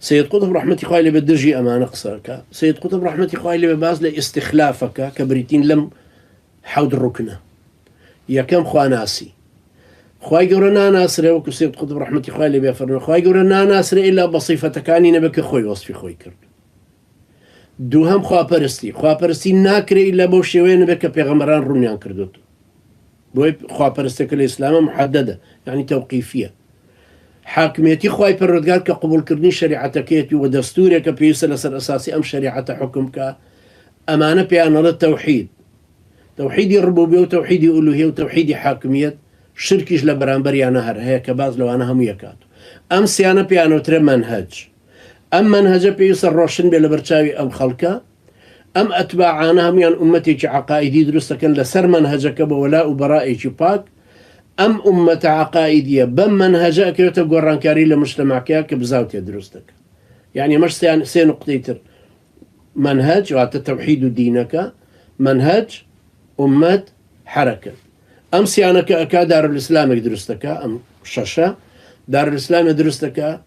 سيد قطب رحمتي خوالي بدرجي أمانة قصرك سيد قطب رحمتي خوالي بباز لاستخلافك كبريتين لم حود الركنة يا كم خواناسي خواي قورنا ناسرة وكو سيد قطب رحمتي خوالي بيفرنا خواي قورنا ناسرة إلا بصيفة كاني نبك خوي وصفي خوي كرد دوهم خوا پرستی ناکره إلا بو شوين بك پیغمبران رونيان كردوتو بوي خوا پرستك الإسلام محددة يعني توقيفية حاكميتي خواي پروردگار كقبول كردني شريعتكيتي ودستورك بيوصل لسر أساسي أم شريعة حكمك أمانة بيانا للتوحيد توحيد الربوبية وتوحيد الألوهية وتوحيد حاكمية شركيش لبرانبر يانا هر هيك باز لو أنا هم يكاتو أم سيانا بيانا وتر منهج أم منهج بيوصل روشن بلبرشاوي أم خلقه أم أتباعانا هم يعني أمتي عقائدي درستكن لسر منهجك بولاء وبرائي باك أم أمة عقائدية بم منهجك يتقران كاري لمجتمعك بزاوتي درستك يعني مش سي نقطيتر منهج وتوحيد دينك منهج أمة حركة أم سيانك أكا دار الإسلام درستك أم شاشة دار الإسلام درستك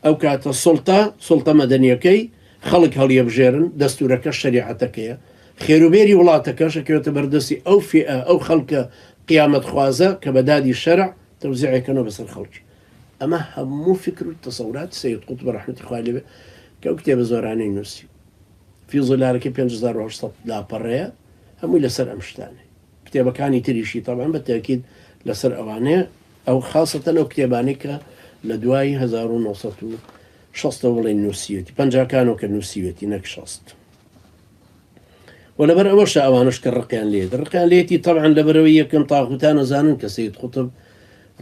أو كانت السلطة سلطة مدنية كي خلق هل يبجيرن دستورك شريعتك خيروبيري ولاتك شكيو تبردسي أو فئة أو خلق قيامة خوازة كبدادي الشرع توزيعي كانوا بس الخلق أما مو فكر التصورات سيد قطب رحمة الله كأكتب زوراني نفسي في ظلالك بينجزار وشطط لا برية هم لسر أمشتاني كتابة كاني تريشي طبعا بالتأكيد لسر أواني أو خاصة أو كتابانك لدواي 1960 ولا النوسيتي بنجا كانوا كالنوسيتي نكشست ولا برا وش أوانش كالرقيان ليت الرقيان ليتي طبعا لبروية كم طاغوتان زانن كسيد قطب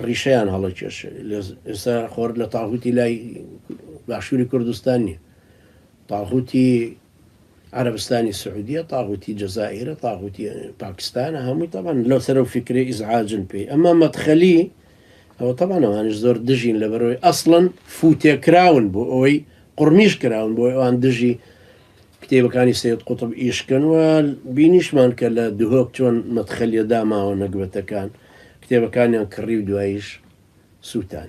ريشيان هلا جش إنسان خور لطاغوتي لاي بعشوري كردستاني طاغوتي عربستاني السعودية طاغوتي جزائر طاغوتي باكستان هم طبعا لو سروا فكرة إزعاج بي أما مدخلي هو طبعا أنا زور دجين لبروي أصلا فوتي كراون بو أوي قرميش كراون بو أوان دجي كتابة كاني سيد قطب إيشكن وبينيش مان كلا دهوك جون مدخل يداما ونقبتا كان كتابة كاني كريو دوايش سوتان